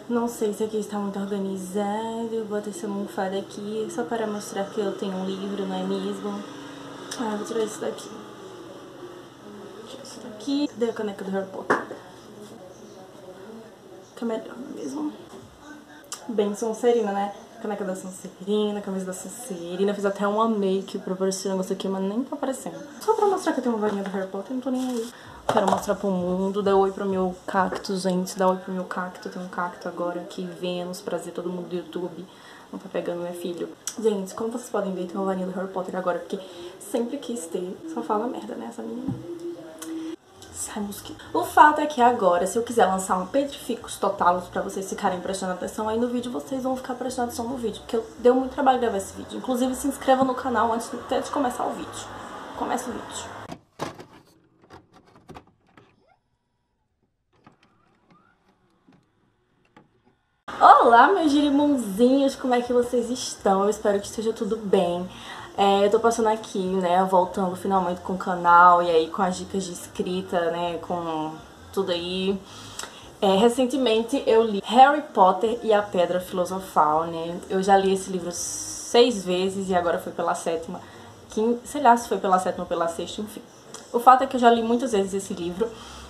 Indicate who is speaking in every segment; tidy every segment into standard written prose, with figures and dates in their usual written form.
Speaker 1: Não sei se aqui está muito organizado. Vou ter essa almofada aqui só para mostrar que eu tenho um livro, não é mesmo? Ah, vou tirar isso daqui. Tirar isso daqui. Cadê a caneca do Harry Potter? Que é melhor, não é mesmo? Bem Sonserina, né? Caneca da Sonserina, camisa da Sonserina. Fiz até uma make pra aparecer o negócio aqui, mas nem tá aparecendo. Só pra mostrar que eu tenho uma varinha do Harry Potter, não tô nem aí. Quero mostrar pro mundo. Dá oi pro meu cacto, gente. Dá oi pro meu cacto. Eu tenho um cacto agora aqui, Vênus, prazer todo mundo do YouTube. Não tá pegando meu filho. Gente, como vocês podem ver, tem uma varinha do Harry Potter agora, porque sempre quis ter. Só fala merda, né, essa menina? Sai, mosquito. O fato é que agora, se eu quiser lançar um Petrificus Totalus pra vocês ficarem prestando atenção aí no vídeo, vocês vão ficar prestando atenção no vídeo, porque deu muito trabalho gravar esse vídeo. Inclusive, se inscreva no canal antes até de começar o vídeo. Começa o vídeo. Olá, meus girimunzinhos, como é que vocês estão? Eu espero que esteja tudo bem. Eu tô passando aqui, né, voltando finalmente com o canal e aí com as dicas de escrita, né, com tudo aí. Recentemente eu li Harry Potter e a Pedra Filosofal, né, eu já li esse livro 6 vezes e agora foi pela 7ª, sei lá se foi pela 7ª ou pela 6ª, enfim. O fato é que eu já li muitas vezes esse livro.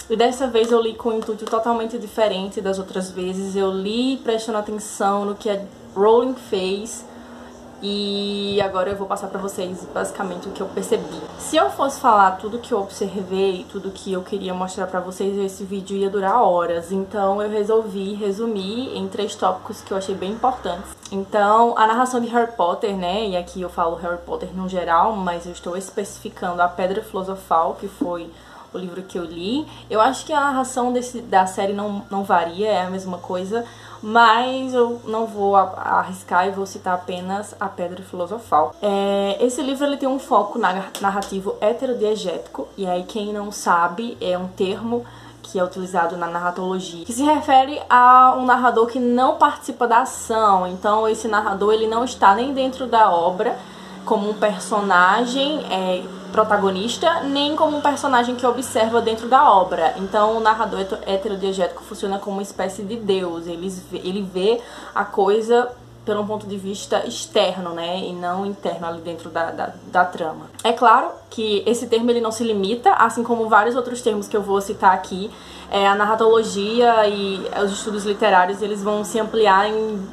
Speaker 1: E dessa vez eu li com um intuito totalmente diferente das outras vezes. Eu li prestando atenção no que a Rowling fez. E agora eu vou passar pra vocês basicamente o que eu percebi. Se eu fosse falar tudo que eu observei, tudo que eu queria mostrar pra vocês, esse vídeo ia durar horas. Então eu resolvi resumir em 3 tópicos que eu achei bem importantes. Então, a narração de Harry Potter, né, e aqui eu falo Harry Potter no geral, mas eu estou especificando a Pedra Filosofal, que foi o livro que eu li. Eu acho que a narração da série não varia, é a mesma coisa, mas eu não vou arriscar e vou citar apenas a Pedra Filosofal. Esse livro ele tem um foco narrativo heterodiegético, e aí quem não sabe é um termo que é utilizado na narratologia, que se refere a um narrador que não participa da ação. Então esse narrador ele não está nem dentro da obra como um personagem protagonista, nem como um personagem que observa dentro da obra. Então o narrador heterodiegético funciona como uma espécie de Deus. Ele vê a coisa pelo um ponto de vista externo, né, e não interno ali dentro da trama. É claro que esse termo ele não se limita, assim como vários outros termos que eu vou citar aqui. A narratologia e os estudos literários eles vão se ampliar em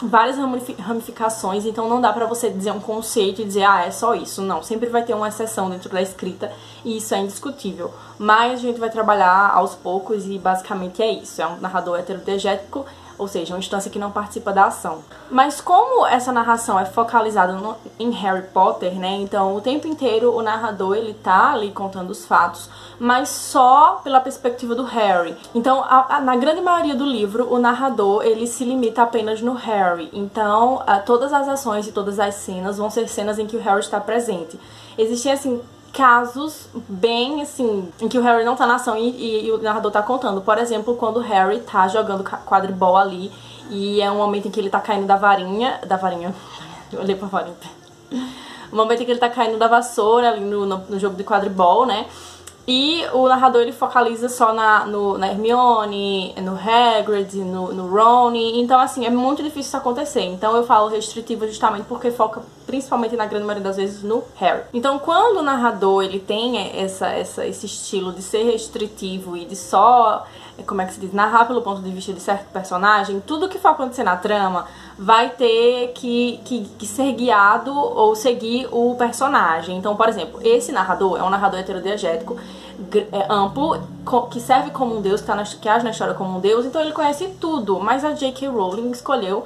Speaker 1: várias ramificações, então não dá pra você dizer um conceito e dizer, é só isso. Não, sempre vai ter uma exceção dentro da escrita e isso é indiscutível. Mas a gente vai trabalhar aos poucos e basicamente é isso. É um narrador heterodiegético, ou seja, uma instância que não participa da ação. Mas como essa narração é focalizada em Harry Potter, né, então o tempo inteiro o narrador ele tá ali contando os fatos, mas só pela perspectiva do Harry. Então, na grande maioria do livro, o narrador ele se limita apenas no Harry. Então, todas as ações e todas as cenas vão ser cenas em que o Harry está presente. Existem, assim, casos bem, assim, em que o Harry não tá na ação e o narrador tá contando. Por exemplo, quando o Harry tá jogando quadribol ali e é um momento em que ele tá caindo da varinha, eu olhei pra varinha. O momento em que ele tá caindo da vassoura ali no jogo de quadribol, né? E o narrador ele focaliza só na Hermione, no Hagrid, no Ron. Então assim, é muito difícil isso acontecer. Então eu falo restritivo justamente porque foca principalmente na grande maioria das vezes no Harry. Então quando o narrador ele tem esse estilo de ser restritivo e de só, como é que se diz, narrar pelo ponto de vista de certo personagem, tudo que for acontecer na trama vai ter que ser guiado ou seguir o personagem. Então, por exemplo, esse narrador é um narrador heterodiegético amplo, que serve como um deus, que age na história como um deus, então ele conhece tudo, mas a J.K. Rowling escolheu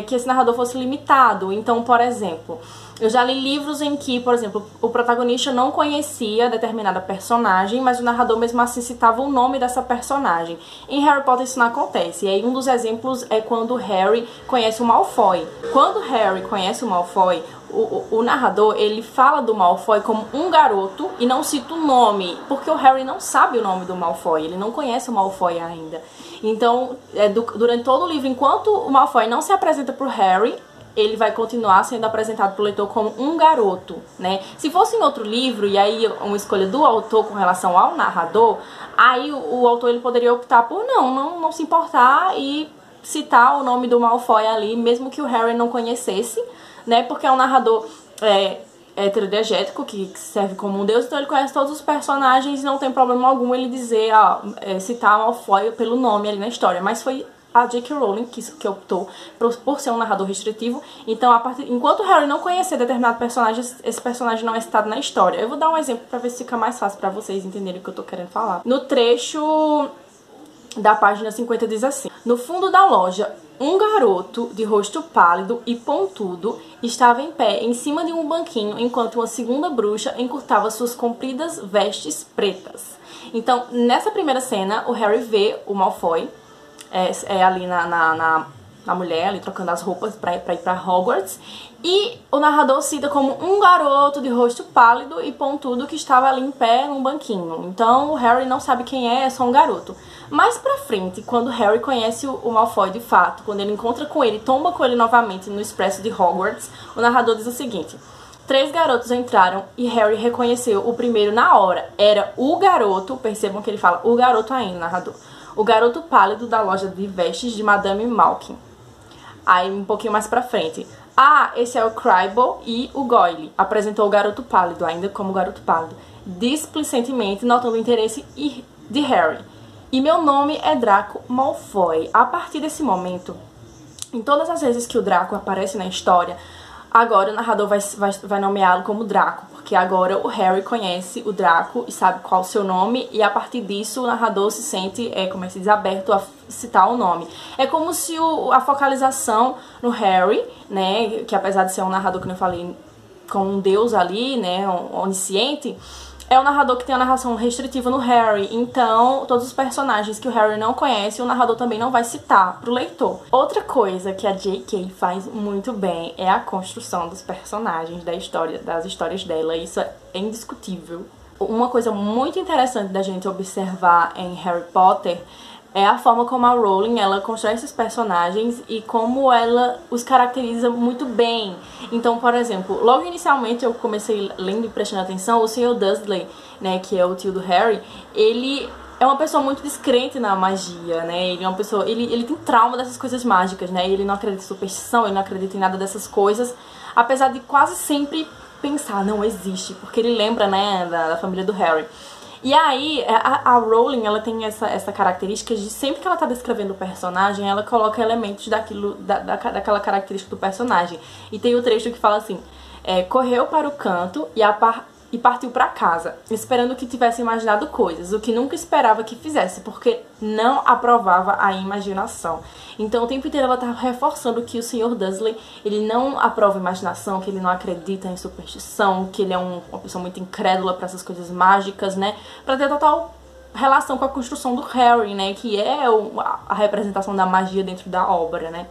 Speaker 1: que esse narrador fosse limitado. Então, por exemplo, eu já li livros em que, por exemplo, o protagonista não conhecia determinada personagem, mas o narrador mesmo assim citava o nome dessa personagem. Em Harry Potter isso não acontece, e aí um dos exemplos é quando o Harry conhece o Malfoy. Quando o Harry conhece o Malfoy, o narrador, ele fala do Malfoy como um garoto e não cita o nome, porque o Harry não sabe o nome do Malfoy, ele não conhece o Malfoy ainda. Então, durante todo o livro, enquanto o Malfoy não se apresenta pro Harry, ele vai continuar sendo apresentado pro leitor como um garoto, né? Se fosse em outro livro, e aí uma escolha do autor com relação ao narrador, aí o autor ele poderia optar por não se importar e citar o nome do Malfoy ali, mesmo que o Harry não conhecesse, né? Porque é um narrador heterodiegético, que serve como um deus, então ele conhece todos os personagens e não tem problema algum ele dizer, citar Malfoy pelo nome ali na história. Mas foi a J.K. Rowling que optou por ser um narrador restritivo. Então, enquanto o Harry não conhecer determinado personagem, esse personagem não é citado na história. Eu vou dar um exemplo pra ver se fica mais fácil pra vocês entenderem o que eu tô querendo falar. No trecho da página 50 diz assim: no fundo da loja, um garoto de rosto pálido e pontudo estava em pé em cima de um banquinho enquanto uma segunda bruxa encurtava suas compridas vestes pretas. Então, nessa primeira cena, o Harry vê o Malfoy ali na mulher, ali trocando as roupas pra ir pra Hogwarts. E o narrador cita como um garoto de rosto pálido e pontudo que estava ali em pé num banquinho. Então o Harry não sabe quem é só um garoto. Mais pra frente, quando o Harry conhece o Malfoy de fato, quando ele encontra com ele, tomba com ele novamente no Expresso de Hogwarts, o narrador diz o seguinte: 3 garotos entraram e Harry reconheceu o primeiro na hora. Era o garoto, percebam que ele fala o garoto ainda, narrador. O garoto pálido da loja de vestes de Madame Malkin. Aí, um pouquinho mais pra frente. Esse é o Crabbe e o Goyle. Apresentou o garoto pálido, ainda como garoto pálido, displicentemente notando o interesse de Harry. E meu nome é Draco Malfoy. A partir desse momento, em todas as vezes que o Draco aparece na história, agora o narrador vai nomeá-lo como Draco, porque agora o Harry conhece o Draco e sabe qual é o seu nome, e a partir disso o narrador se sente, como se diz, aberto a citar o nome. É como se a focalização no Harry, né, que apesar de ser um narrador, que eu falei, com um deus ali, né, onisciente, é um narrador que tem a narração restritiva no Harry. Então, todos os personagens que o Harry não conhece, o narrador também não vai citar pro leitor. Outra coisa que a J.K. faz muito bem é a construção dos personagens das histórias dela. Isso é indiscutível. Uma coisa muito interessante da gente observar em Harry Potter é a forma como a Rowling, ela constrói esses personagens e como ela os caracteriza muito bem. Então, por exemplo, logo inicialmente eu comecei lendo e prestando atenção, o Sr. Dursley, né, que é o tio do Harry, ele é uma pessoa muito descrente na magia, né, ele é uma pessoa, ele tem trauma dessas coisas mágicas, né, ele não acredita em superstição, ele não acredita em nada dessas coisas, apesar de quase sempre pensar, não existe, porque ele lembra, né, da família do Harry. E aí, a Rowling, ela tem essa característica de sempre que ela tá descrevendo o personagem, ela coloca elementos daquela característica do personagem. E tem o trecho que fala assim: correu para o canto e partiu para casa, esperando que tivesse imaginado coisas, o que nunca esperava que fizesse, porque não aprovava a imaginação. Então o tempo inteiro ela tá reforçando que o Sr. Dursley, ele não aprova a imaginação, que ele não acredita em superstição, que ele é uma pessoa muito incrédula para essas coisas mágicas, né, para ter total relação com a construção do Harry, né, que é a representação da magia dentro da obra, né,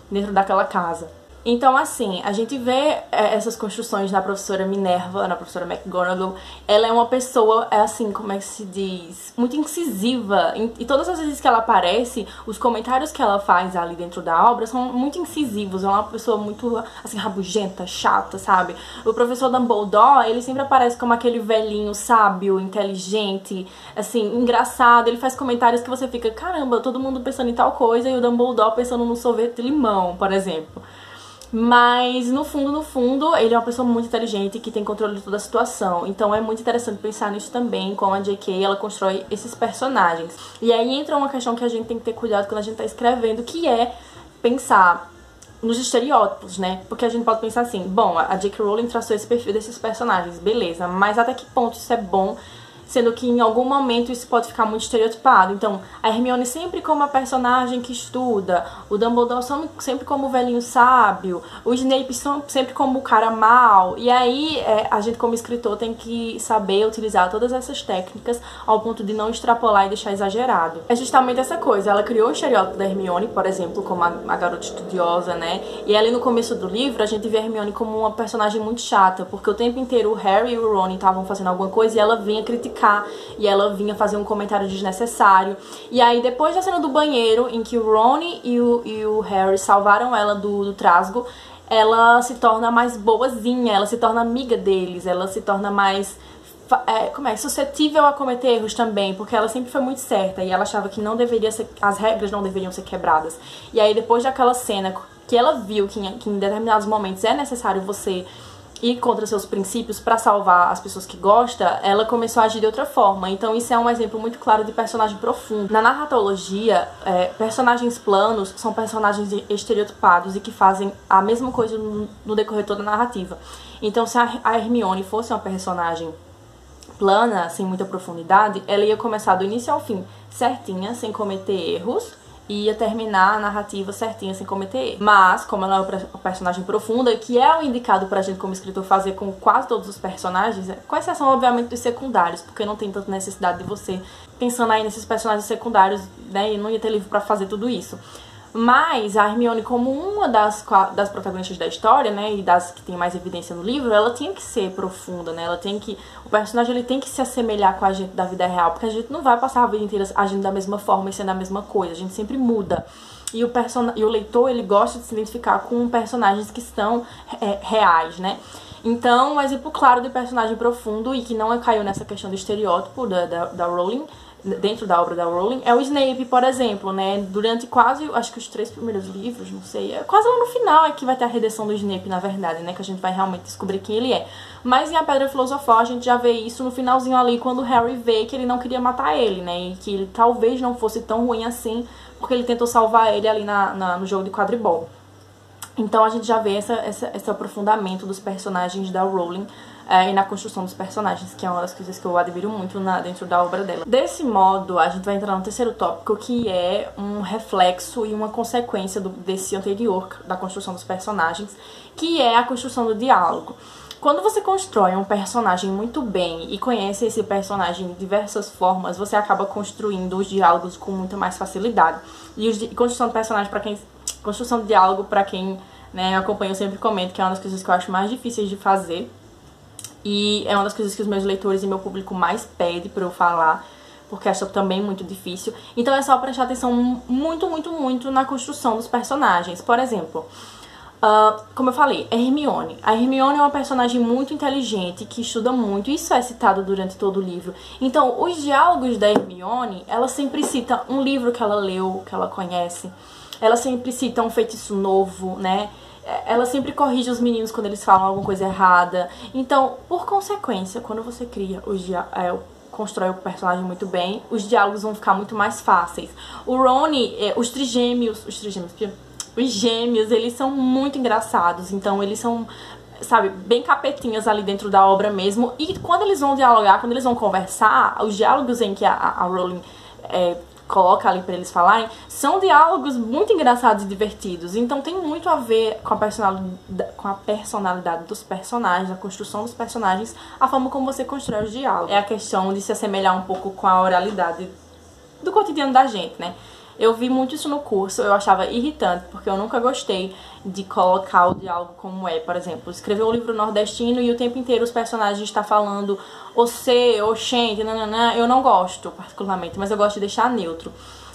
Speaker 1: dentro daquela casa. Então, assim, a gente vê essas construções na professora Minerva, na professora McGonagall. Ela é uma pessoa, assim, como é que se diz? Muito incisiva. E todas as vezes que ela aparece, os comentários que ela faz ali dentro da obra são muito incisivos. Ela é uma pessoa muito, assim, rabugenta, chata, sabe? O professor Dumbledore, ele sempre aparece como aquele velhinho sábio, inteligente, assim, engraçado. Ele faz comentários que você fica, caramba, todo mundo pensando em tal coisa e o Dumbledore pensando no sorvete de limão, por exemplo. Mas, no fundo, ele é uma pessoa muito inteligente que tem controle de toda a situação. Então é muito interessante pensar nisso também, como a J.K. ela constrói esses personagens. E aí entra uma questão que a gente tem que ter cuidado quando a gente tá escrevendo, que é pensar nos estereótipos, né? Porque a gente pode pensar assim, bom, a J.K. Rowling traçou esse perfil desses personagens, beleza, mas até que ponto isso é bom, sendo que em algum momento isso pode ficar muito estereotipado. Então, a Hermione sempre como a personagem que estuda, o Dumbledore sempre como o velhinho sábio, o Snape sempre como o cara mau. E aí, a gente como escritor tem que saber utilizar todas essas técnicas ao ponto de não extrapolar e deixar exagerado. É justamente essa coisa, ela criou o estereótipo da Hermione, por exemplo, como a garota estudiosa, né? E ali no começo do livro, a gente vê a Hermione como uma personagem muito chata, porque o tempo inteiro o Harry e o Ron estavam fazendo alguma coisa e ela vinha criticar, e ela vinha fazer um comentário desnecessário. E aí, depois da cena do banheiro, em que o Ron e o Harry salvaram ela do trasgo, ela se torna mais boazinha, ela se torna amiga deles, ela se torna mais suscetível a cometer erros também, porque ela sempre foi muito certa e ela achava que não deveria ser, as regras não deveriam ser quebradas. E aí depois daquela cena que ela viu que em determinados momentos é necessário você ir contra seus princípios pra salvar as pessoas que gosta, ela começou a agir de outra forma. Então isso é um exemplo muito claro de personagem profundo. Na narratologia, personagens planos são personagens estereotipados e que fazem a mesma coisa no decorrer toda a narrativa. Então se a Hermione fosse uma personagem plana, sem muita profundidade, ela ia começar do início ao fim certinha, sem cometer erros, e ia terminar a narrativa certinha, sem cometer erros. Mas, como ela é uma personagem profunda, que é o indicado pra gente como escritor fazer com quase todos os personagens, com exceção, obviamente, dos secundários, porque não tem tanta necessidade de você pensando aí nesses personagens secundários, né, e não ia ter livro pra fazer tudo isso. Mas a Hermione, como uma das protagonistas da história, né, e das que tem mais evidência no livro, ela tinha que ser profunda, né, o personagem ele tem que se assemelhar com a gente da vida real, porque a gente não vai passar a vida inteira agindo da mesma forma e sendo a mesma coisa, a gente sempre muda. E o leitor, ele gosta de se identificar com personagens que são reais, né. Então, um exemplo claro de personagem profundo e que não caiu nessa questão do estereótipo da Rowling, dentro da obra da Rowling, é o Snape, por exemplo, né, durante quase, acho que os 3 primeiros livros, não sei, quase lá no final é que vai ter a redenção do Snape, na verdade, né, que a gente vai realmente descobrir quem ele é. Mas em A Pedra Filosofal a gente já vê isso no finalzinho ali, quando o Harry vê que ele não queria matar ele, né, e que ele talvez não fosse tão ruim assim, porque ele tentou salvar ele ali no jogo de quadribol. Então a gente já vê esse aprofundamento dos personagens da Rowling e na construção dos personagens, que é uma das coisas que eu admiro muito dentro da obra dela. Desse modo, a gente vai entrar no terceiro tópico, que é um reflexo e uma consequência desse anterior, da construção dos personagens, que é a construção do diálogo. Quando você constrói um personagem muito bem e conhece esse personagem de diversas formas, você acaba construindo os diálogos com muita mais facilidade. E construção de personagem construção de diálogo, pra quem, né, acompanha, eu sempre comento que é uma das coisas que eu acho mais difíceis de fazer. E é uma das coisas que os meus leitores e meu público mais pede pra eu falar, porque acho também muito difícil. Então é só prestar atenção muito na construção dos personagens. Por exemplo, como eu falei, a Hermione. A Hermione é uma personagem muito inteligente, que estuda muito, isso é citado durante todo o livro. Então, os diálogos da Hermione, ela sempre cita um livro que ela leu, que ela conhece. Ela sempre cita um feitiço novo, né? Ela sempre corrige os meninos quando eles falam alguma coisa errada. Então, por consequência, quando você cria constrói o personagem muito bem, os diálogos vão ficar muito mais fáceis. O Rony, os gêmeos, eles são muito engraçados. Então, eles são, sabe, bem capetinhas ali dentro da obra mesmo. E quando eles vão dialogar, quando eles vão conversar, os diálogos em que a Rowling coloca ali pra eles falarem, são diálogos muito engraçados e divertidos. Então tem muito a ver com a personalidade dos personagens, a construção dos personagens, a forma como você constrói os diálogos. É a questão de se assemelhar um pouco com a oralidade do cotidiano da gente, né? Eu vi muito isso no curso, eu achava irritante, porque eu nunca gostei de colocar o diálogo como é. Por exemplo, escrever um livro nordestino e o tempo inteiro os personagens estão falando você, oxente, nananã. Eu não gosto, particularmente, mas eu gosto de deixar neutro.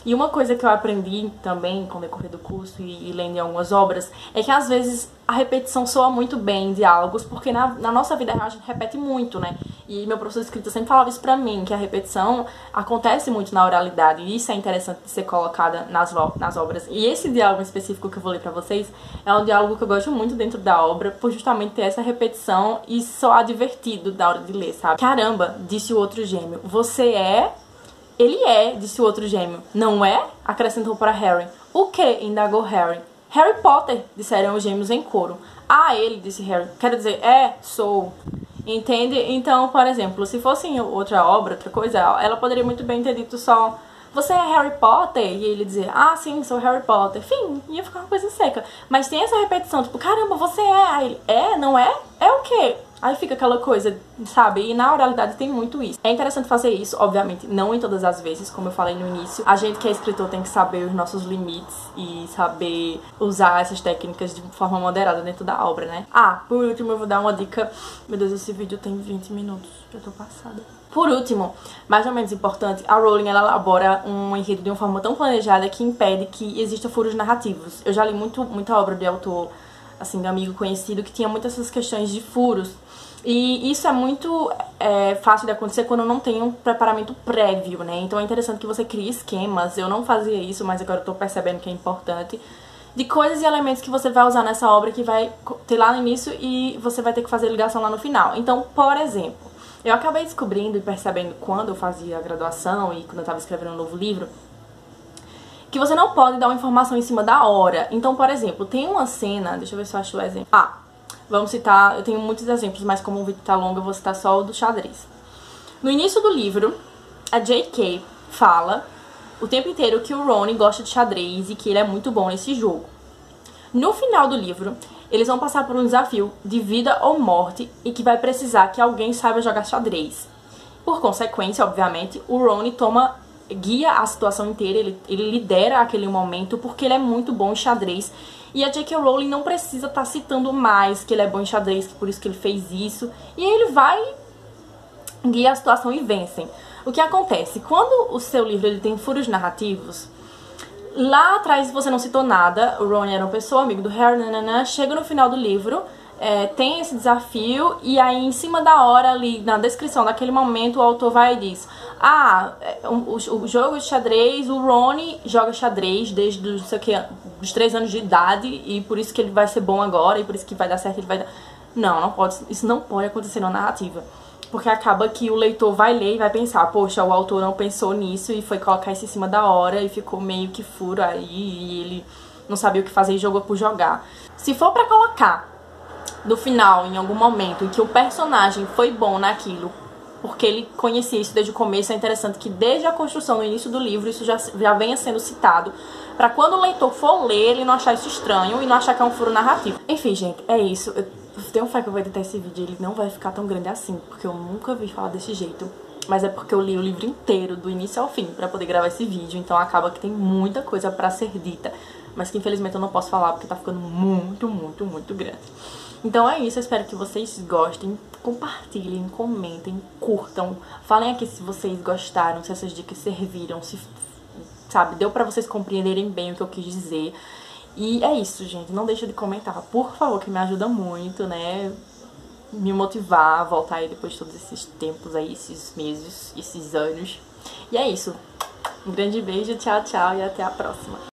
Speaker 1: E uma coisa que eu aprendi também com o decorrer do curso e lendo em algumas obras é que às vezes a repetição soa muito bem em diálogos, porque na nossa vida real a gente repete muito, né? E meu professor de escrita sempre falava isso pra mim, que a repetição acontece muito na oralidade, e isso é interessante de ser colocada nas obras. E esse diálogo específico que eu vou ler pra vocês é um diálogo que eu gosto muito dentro da obra, por justamente ter essa repetição e soar divertido na hora de ler, sabe? Caramba, disse o outro gêmeo, você é... Ele é, disse o outro gêmeo. Não é? Acrescentou para Harry. O que? Indagou Harry. Harry Potter, disseram os gêmeos em coro. Ah, ele, disse Harry. Quero dizer, sou. Entende? Então, por exemplo, se fosse em outra obra, outra coisa, ela poderia muito bem ter dito só: você é Harry Potter? E ele dizer: ah, sim, sou Harry Potter. Enfim, ia ficar uma coisa seca. Mas tem essa repetição, tipo, caramba, você é. Aí ele, não é? É o quê? Aí fica aquela coisa, sabe? E na oralidade tem muito isso. É interessante fazer isso, obviamente, não em todas as vezes, como eu falei no início. A gente que é escritor tem que saber os nossos limites e saber usar essas técnicas de forma moderada dentro da obra, né? Ah, por último eu vou dar uma dica. Meu Deus, esse vídeo tem 20 minutos. Já tô passada. Por último, mais ou menos importante, a Rowling ela elabora um enredo de uma forma tão planejada que impede que existam furos narrativos. Eu já li muita obra de autor, assim, de amigo conhecido, que tinha muitas essas questões de furos. E isso é muito fácil de acontecer quando não tem um preparamento prévio, né? Então é interessante que você crie esquemas. Eu não fazia isso, mas agora eu tô percebendo que é importante. De coisas e elementos que você vai usar nessa obra que vai ter lá no início e você vai ter que fazer ligação lá no final. Então, por exemplo, eu acabei descobrindo e percebendo quando eu fazia a graduação e quando eu tava escrevendo um novo livro, que você não pode dar uma informação em cima da hora. Então, por exemplo, tem uma cena, deixa eu ver se eu acho o exemplo. Vamos citar, eu tenho muitos exemplos, mas como o vídeo tá longo, eu vou citar só o do xadrez. No início do livro, a J.K. fala o tempo inteiro que o Ron gosta de xadrez e que ele é muito bom nesse jogo. No final do livro, eles vão passar por um desafio de vida ou morte e que vai precisar que alguém saiba jogar xadrez. Por consequência, obviamente, o Ron guia a situação inteira, ele lidera aquele momento porque ele é muito bom em xadrez. E a J.K. Rowling não precisa estar citando mais que ele é bom em xadrez, que por isso que ele fez isso. E aí ele vai guiar a situação e vencem. O que acontece? Quando o seu livro ele tem furos narrativos, lá atrás você não citou nada, o Ron era uma pessoa, amigo do Harry, chega no final do livro, tem esse desafio, e aí em cima da hora, ali na descrição daquele momento, o autor vai e diz: o jogo de xadrez, o Ron joga xadrez desde não sei o que, os 3 anos de idade, e por isso que ele vai ser bom agora, e por isso que vai dar certo, ele vai dar... Não pode, isso não pode acontecer na narrativa. Porque acaba que o leitor vai ler e vai pensar: poxa, o autor não pensou nisso e foi colocar isso em cima da hora e ficou meio que furo aí, e ele não sabia o que fazer e jogou por jogar. Se for pra colocar no final, em algum momento, em que o personagem foi bom naquilo, porque ele conhecia isso desde o começo, é interessante que desde a construção, no início do livro, isso já venha sendo citado, pra quando o leitor for ler, ele não achar isso estranho e não achar que é um furo narrativo. Enfim, gente, é isso. Eu tenho fé que eu vou editar esse vídeo, ele não vai ficar tão grande assim, porque eu nunca vi falar desse jeito. Mas é porque eu li o livro inteiro, do início ao fim, pra poder gravar esse vídeo, então acaba que tem muita coisa pra ser dita, mas que infelizmente eu não posso falar porque tá ficando muito, muito, muito grande. Então é isso, eu espero que vocês gostem, compartilhem, comentem, curtam, falem aqui se vocês gostaram, se essas dicas serviram, se, sabe, deu pra vocês compreenderem bem o que eu quis dizer. E é isso, gente, não deixa de comentar, por favor, que me ajuda muito, né, me motivar a voltar aí depois de todos esses tempos aí, esses meses, esses anos. E é isso, um grande beijo, tchau, tchau e até a próxima.